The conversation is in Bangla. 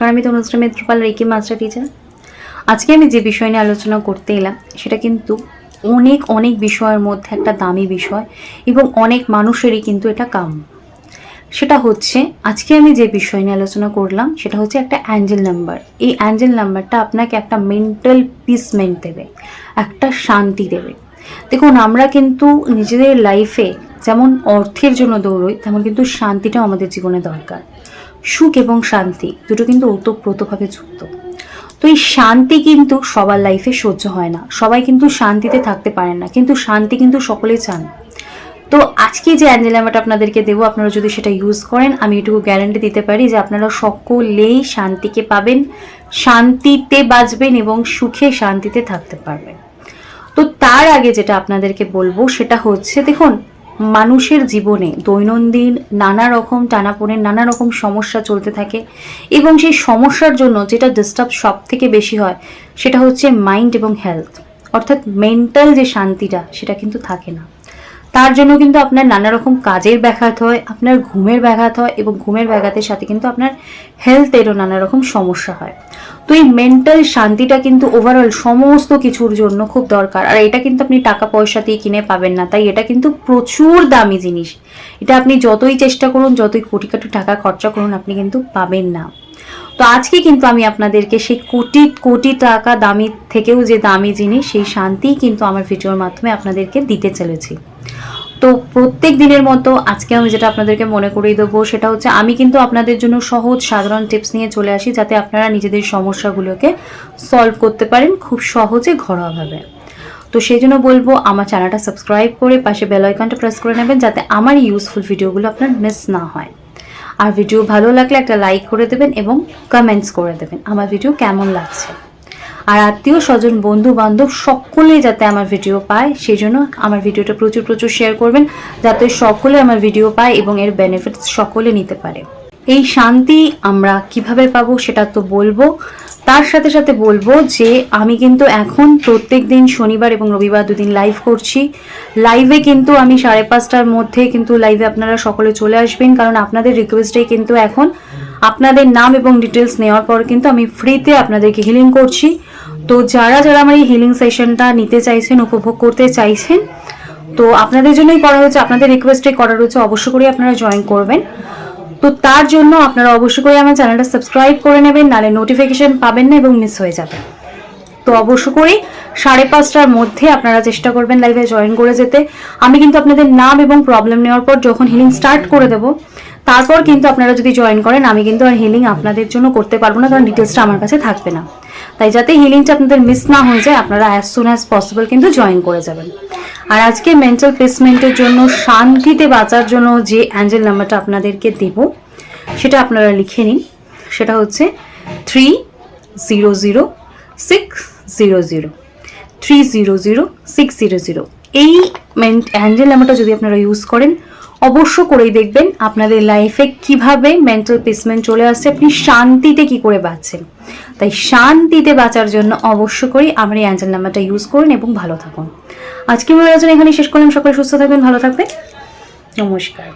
কারণ আমি Tanushree Mitrapal reiki master teacher. আজকে আমি যে বিষয় নিয়ে আলোচনা করতে এলাম সেটা কিন্তু অনেক অনেক বিষয়ের মধ্যে একটা দামি বিষয় এবং অনেক মানুষেরই কিন্তু এটা কাম্য। সেটা হচ্ছে আজকে আমি যে বিষয় নিয়ে আলোচনা করলাম সেটা হচ্ছে একটা অ্যাঞ্জেল নাম্বার। এই অ্যাঞ্জেল নাম্বারটা আপনাকে একটা মেন্টাল পিসমেন্ট দেবে, একটা শান্তি দেবে। দেখুন, আমরা কিন্তু নিজেদের লাইফে যেমন অর্থের জন্য দৌড়ই, তেমন কিন্তু শান্তিটাও আমাদের জীবনে দরকার। সুখ এবং শান্তি দুটো কিন্তু ওতপ্রোতভাবে যুক্ত। তো এই শান্তি কিন্তু সবার লাইফে সহ্য হয় না, সবাই কিন্তু শান্তিতে থাকতে পারেন না, কিন্তু শান্তি কিন্তু সকলেই চান। তো আজকে যে অ্যাঞ্জেল নাম্বারটা আপনাদেরকে দেবো, আপনারা যদি সেটা ইউজ করেন, আমি এটুকু গ্যারান্টি দিতে পারি যে আপনারা সকলেই শান্তিকে পাবেন, শান্তিতে বাঁচবেন এবং সুখে শান্তিতে থাকতে পারবেন। তো তার আগে যেটা আপনাদেরকে বলবো সেটা হচ্ছে, দেখুন, মানুষের জীবনে দৈনন্দিন নানা রকম টানাপোড়েন, নানা রকম সমস্যা চলতে থাকে এবং সেই সমস্যার জন্য যেটা ডিস্টার্ব সব থেকে বেশি হয় সেটা হচ্ছে মাইন্ড এবং হেলথ, অর্থাৎ মেন্টাল যে শান্তিটা সেটা কিন্তু থাকে না। তার জন্য কিন্তু আপনার নানা রকম কাজের ব্যাঘাত হয়, আপনার ঘুমের ব্যাঘাত হয় এবং ঘুমের ব্যাঘাতের সাথে কিন্তু আপনার হেলথেরও নানা রকম সমস্যা হয়। তো এই মেন্টাল শান্তিটা কিন্তু ওভারঅল সমস্ত কিছুর জন্য খুব দরকার, আর এটা কিন্তু আপনি টাকা পয়সা দিয়ে কিনে পাবেন না, তাই এটা কিন্তু প্রচুর দামি জিনিস। এটা আপনি যতই চেষ্টা করুন, যতই কোটি কোটি টাকা খরচা করুন, আপনি কিন্তু পাবেন না। তো আজকে কিন্তু আমি আপনাদেরকে সেই কোটি কোটি টাকা দামি থেকেও যে দামি জিনিস, সেই শান্তি কিন্তু আমার ভিডিওর মাধ্যমে আপনাদেরকে দিতে চলেছি। তো প্রত্যেক দিনের মতো আজকে আমি যেটা আপনাদেরকে মনে করিয়ে দেবো সেটা হচ্ছে, আমি কিন্তু আপনাদের জন্য সহজ সাধারণ টিপস নিয়ে চলে আসি যাতে আপনারা নিজেদের সমস্যাগুলোকে সলভ করতে পারেন খুব সহজে, ঘরোয়াভাবে। তো সেই জন্য বলবো আমার চ্যানেলটা সাবস্ক্রাইব করে পাশে বেল আইকনটা প্রেস করে নেবেন যাতে আমার ইউজফুল ভিডিওগুলো আপনার মিস না হয়। আর ভিডিও ভালো লাগলে একটা লাইক করে দেবেন এবং কমেন্টস করে দেবেন আমার ভিডিও কেমন লাগছে। আর আত্মীয় স্বজন, বন্ধু বান্ধব সকলেই যাতে আমার ভিডিও পায় সেই জন্য আমার ভিডিওটা প্রচুর প্রচুর শেয়ার করবেন যাতে সকলে আমার ভিডিও পায় এবং এর বেনিফিটস সকলে নিতে পারে। এই শান্তি আমরা কিভাবে পাবো সেটা তো বলবো, তার সাথে সাথে বলবো যে আমি কিন্তু এখন প্রত্যেক দিন শনিবার এবং রবিবার দুদিন লাইভ করছি। লাইভে কিন্তু আমি 5:30টার মধ্যে কিন্তু লাইভে আপনারা সকলে চলে আসবেন, কারণ আপনাদের রিকোয়েস্টেই কিন্তু এখন আপনাদের নাম এবং ডিটেলস নেওয়ার পর কিন্তু আমি ফ্রিতে আপনাদেরকে হিলিং করছি। তো যারা যারা আমার এই হিলিং সেশনটা নিতে চাইছেন, উপভোগ করতে চাইছেন, তো আপনাদের জন্যই করা হয়েছে, আপনাদের রিকোয়েস্টে করা রয়েছে, অবশ্য করে আপনারা জয়েন করবেন। তো তার জন্য আপনারা অবশ্যই করে আমার চ্যানেলটা সাবস্ক্রাইব করে নেবেন, নাহলে নোটিফিকেশন পাবেন না এবং মিস হয়ে যাবে। তো অবশ্য করে 5:30টার মধ্যে আপনারা চেষ্টা করবেন লাইভে জয়েন করে যেতে। আমি কিন্তু আপনাদের নাম এবং প্রবলেম নেওয়ার পর যখন হিলিং স্টার্ট করে দেব, তারপর কিন্তু আপনারা যদি জয়েন করেন, আমি কিন্তু আর হিলিং আপনাদের জন্য করতে পারবো না, কারণ ডিটেলসটা আমার কাছে থাকবে না। তাই যাতে হিলিংটা আপনাদের মিস না হয়ে যায়, আপনারা অ্যাজ সুন অ্যাজ পসিবল কিন্তু জয়েন করে যাবেন। আর আজকে মেন্টাল পিসমেন্টের জন্য, শান্তিতে বাঁচার জন্য যে অ্যাঞ্জেল নাম্বারটা আপনাদেরকে দেব সেটা আপনারা লিখে নিন। সেটা হচ্ছে 300600 300600। এই অ্যাঞ্জেল নাম্বারটা যদি আপনারা ইউজ করেন, অবশ্য করেই দেখবেন আপনাদের লাইফে কিভাবে মেন্টাল পিসমেন্ট চলে আসছে, আপনি শান্তিতে কি করে বাঁচছেন। তাই শান্তিতে বাঁচার জন্য অবশ্য করেই আমার এই অ্যাঞ্জেল নাম্বারটা ইউজ করুন এবং ভালো থাকুন। আজকে আমি আলোচনা এখানে শেষ করলাম। সকলে সুস্থ থাকবেন, ভালো থাকবেন, নমস্কার।